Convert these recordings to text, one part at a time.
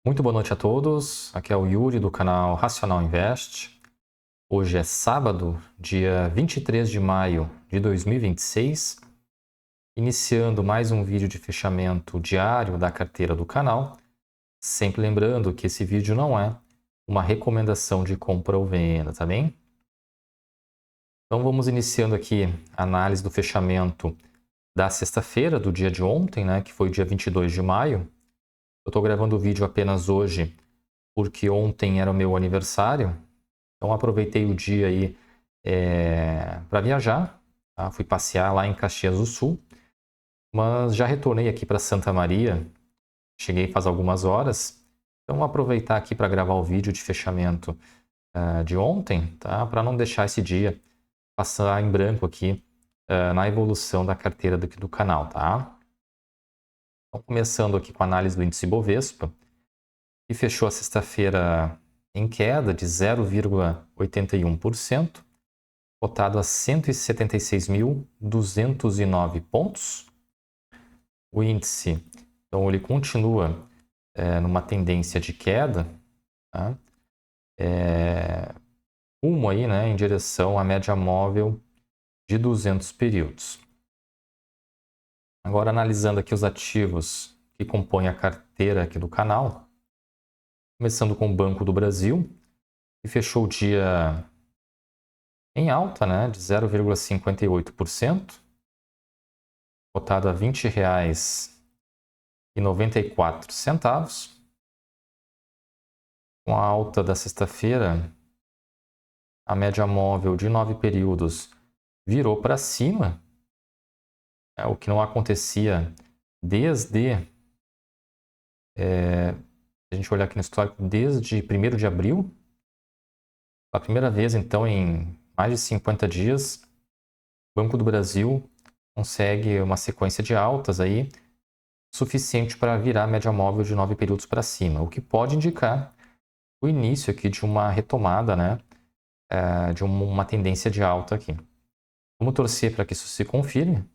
Muito boa noite a todos, aqui é o Yuri do canal Racional Invest. Hoje é sábado, dia 23 de maio de 2026, iniciando mais um vídeo de fechamento diário da carteira do canal. Sempre lembrando que esse vídeo não é uma recomendação de compra ou venda, tá bem? Então vamos iniciando aqui a análise do fechamento da sexta-feira, do dia de ontem, né, que foi o dia 22 de maio. Eu estou gravando o vídeo apenas hoje porque ontem era o meu aniversário, então aproveitei o dia aí para viajar, tá? Fui passear lá em Caxias do Sul, mas já retornei aqui para Santa Maria, cheguei faz algumas horas, então vou aproveitar aqui para gravar o vídeo de fechamento de ontem, tá? Para não deixar esse dia passar em branco aqui na evolução da carteira do canal, tá? Então, começando aqui com a análise do índice Bovespa, que fechou a sexta-feira em queda de 0,81%, cotado a 176.209 pontos. O índice, então, ele continua numa tendência de queda, tá? Rumo aí, né, em direção à média móvel de 200 períodos. Agora, analisando aqui os ativos que compõem a carteira aqui do canal, começando com o Banco do Brasil, que fechou o dia em alta, né, de 0,58%, cotado a R$ 20,94. Com a alta da sexta-feira, a média móvel de 9 períodos virou para cima, o que não acontecia desde, a gente olhar aqui no histórico, desde 1º de abril. A primeira vez, então, em mais de 50 dias, o Banco do Brasil consegue uma sequência de altas aí, suficiente para virar a média móvel de 9 períodos para cima, o que pode indicar o início aqui de uma retomada, né, de uma tendência de alta aqui. Vamos torcer para que isso se confirme.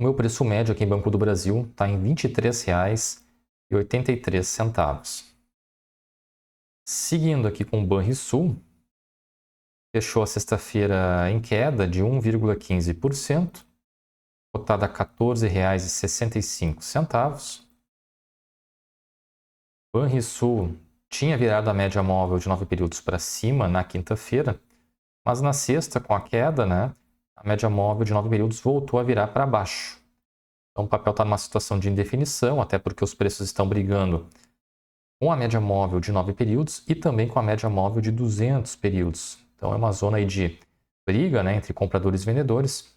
O meu preço médio aqui em Banco do Brasil está em R$ 23,83. Seguindo aqui com o Banrisul, fechou a sexta-feira em queda de 1,15%, cotada a R$ 14,65. Banrisul tinha virado a média móvel de 9 períodos para cima na quinta-feira, mas na sexta, com a queda, né, a média móvel de 9 períodos voltou a virar para baixo. Então o papel está numa situação de indefinição, até porque os preços estão brigando com a média móvel de 9 períodos e também com a média móvel de 200 períodos. Então é uma zona aí de briga, né, entre compradores e vendedores.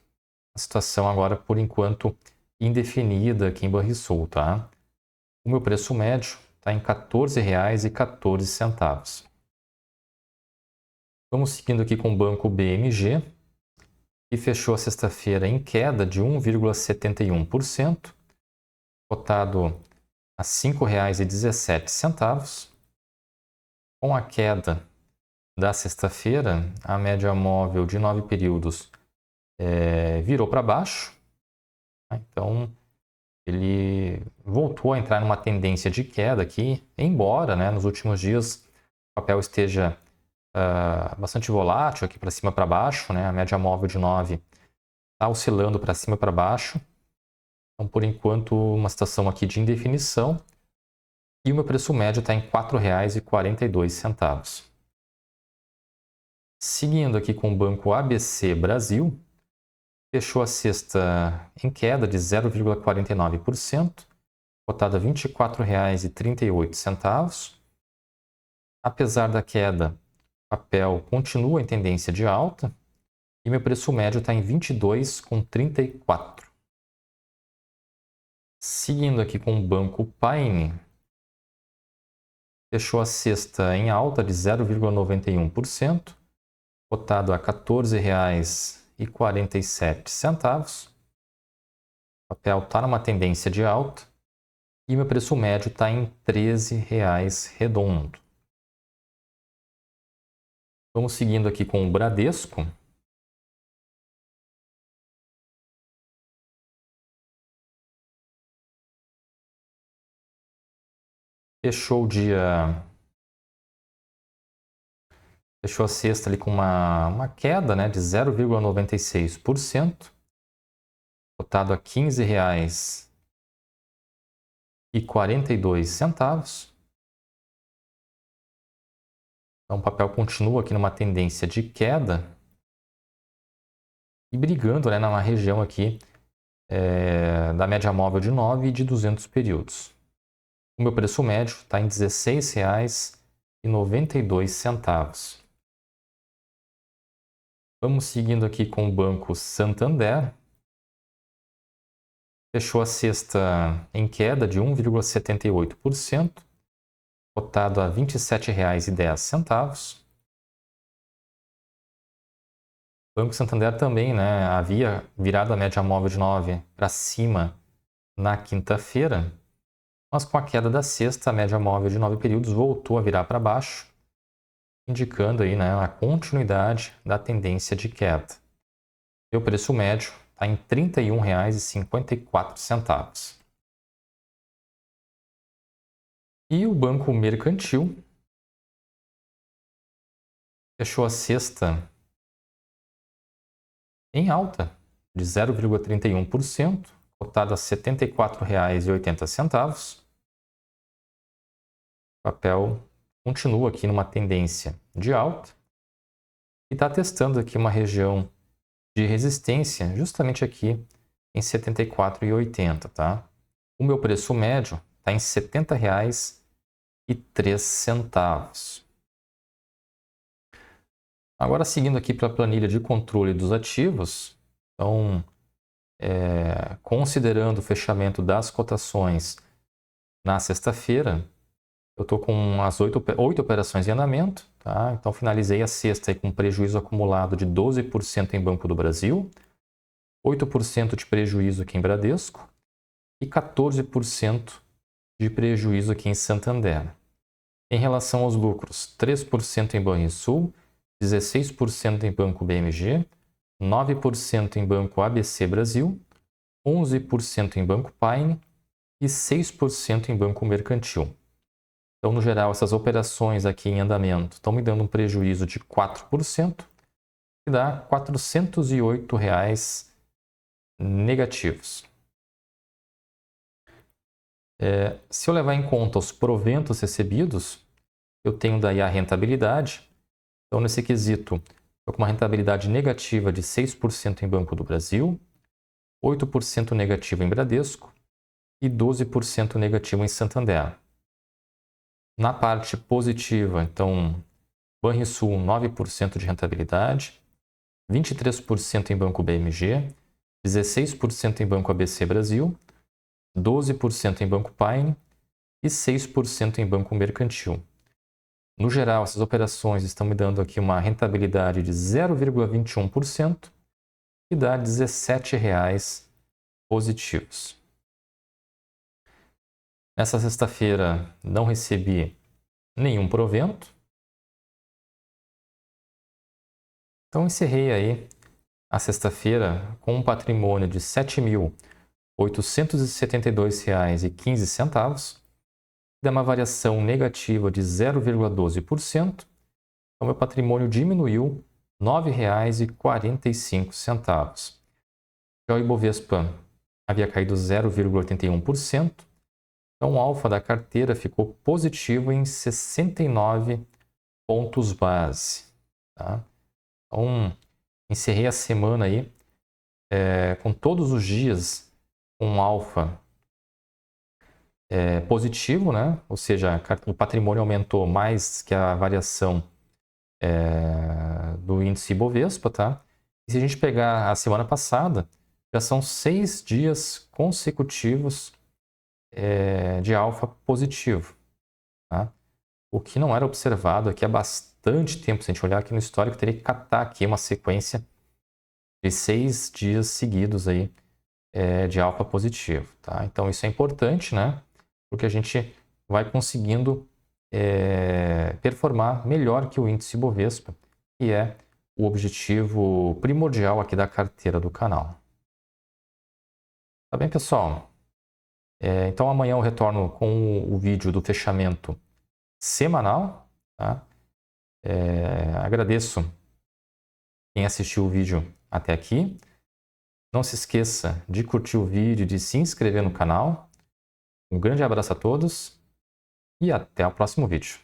A situação agora, por enquanto, indefinida aqui em Banrisul, tá? O meu preço médio está em R$ 14,14. Vamos seguindo aqui com o banco BMG, que fechou a sexta-feira em queda de 1,71%, cotado a R$ 5,17. Com a queda da sexta-feira, a média móvel de 9 períodos virou para baixo. Então, ele voltou a entrar numa tendência de queda aqui, embora, né, nos últimos dias o papel esteja bastante volátil aqui para cima e para baixo, né? A média móvel de 9 está oscilando para cima e para baixo. Então, por enquanto, uma situação aqui de indefinição. E o meu preço médio está em R$ 4,42. Seguindo aqui com o banco ABC Brasil, fechou a sexta em queda de 0,49%, cotado a R$ 24,38. Apesar da queda, o papel continua em tendência de alta e meu preço médio está em R$ 22,34. Seguindo aqui com o banco Paine, fechou a sexta em alta de 0,91%, cotado a R$ 14,47. O papel está numa tendência de alta e meu preço médio está em R$ 13,00 redondo. Vamos seguindo aqui com o Bradesco. Fechou o dia... Fechou a sexta ali com uma queda, né, de 0,96%, cotado a R$ 15,42. Então o papel continua aqui numa tendência de queda e brigando, né, numa região aqui da média móvel de 9 e de 200 períodos. O meu preço médio está em R$ 16,92. Vamos seguindo aqui com o Banco Santander. Fechou a sexta em queda de 1,78%, cotado a R$ 27,10. O Banco Santander também, né, havia virado a média móvel de 9 para cima na quinta-feira, mas com a queda da sexta, a média móvel de 9 períodos voltou a virar para baixo, indicando aí, né, a continuidade da tendência de queda. O preço médio está em R$ 31,54. E o Banco Mercantil fechou a sexta em alta de 0,31%, cotado a R$ 74,80. O papel continua aqui numa tendência de alta e está testando aqui uma região de resistência justamente aqui em R$ 74,80, tá? O meu preço médio está em R$ 70,03. Agora, seguindo aqui para a planilha de controle dos ativos, então, considerando o fechamento das cotações na sexta-feira, eu estou com as 8 operações em andamento, tá? Então, finalizei a sexta aí com prejuízo acumulado de 12% em Banco do Brasil, 8% de prejuízo aqui em Bradesco e 14% de prejuízo aqui em Santander. Em relação aos lucros, 3% em Banrisul, 16% em Banco BMG, 9% em Banco ABC Brasil, 11% em Banco Paine e 6% em Banco Mercantil. Então, no geral, essas operações aqui em andamento estão me dando um prejuízo de 4%, que dá R$ 408 negativos. Se eu levar em conta os proventos recebidos, eu tenho daí a rentabilidade. Então, nesse quesito, estou com uma rentabilidade negativa de 6% em Banco do Brasil, 8% negativo em Bradesco e 12% negativo em Santander. Na parte positiva, então, Banrisul 9% de rentabilidade, 23% em Banco BMG, 16% em Banco ABC Brasil, 12% em Banco Paine e 6% em Banco Mercantil. No geral, essas operações estão me dando aqui uma rentabilidade de 0,21%, que dá R$ 17,00 positivos. Nessa sexta-feira não recebi nenhum provento. Então encerrei aí a sexta-feira com um patrimônio de R$ 7.872,15, dá uma variação negativa de 0,12%. Então meu patrimônio diminuiu R$ 9,45. Já o Ibovespa havia caído 0,81%. Então, o alfa da carteira ficou positivo em 69 pontos base. Tá? Então, encerrei a semana aí com todos os dias um alfa positivo, né? Ou seja, o patrimônio aumentou mais que a variação do índice Ibovespa. Tá? E se a gente pegar a semana passada, já são 6 dias consecutivos de alfa positivo, tá? O que não era observado aqui há bastante tempo. Se a gente olhar aqui no histórico, teria que catar aqui uma sequência de 6 dias seguidos aí, de alfa positivo, tá? Então isso é importante, né? Porque a gente vai conseguindo performar melhor que o índice Bovespa, que é o objetivo primordial aqui da carteira do canal. Tá bem, pessoal? Então amanhã eu retorno com o vídeo do fechamento semanal. Tá? Agradeço quem assistiu o vídeo até aqui. Não se esqueça de curtir o vídeo, de se inscrever no canal. Um grande abraço a todos e até o próximo vídeo.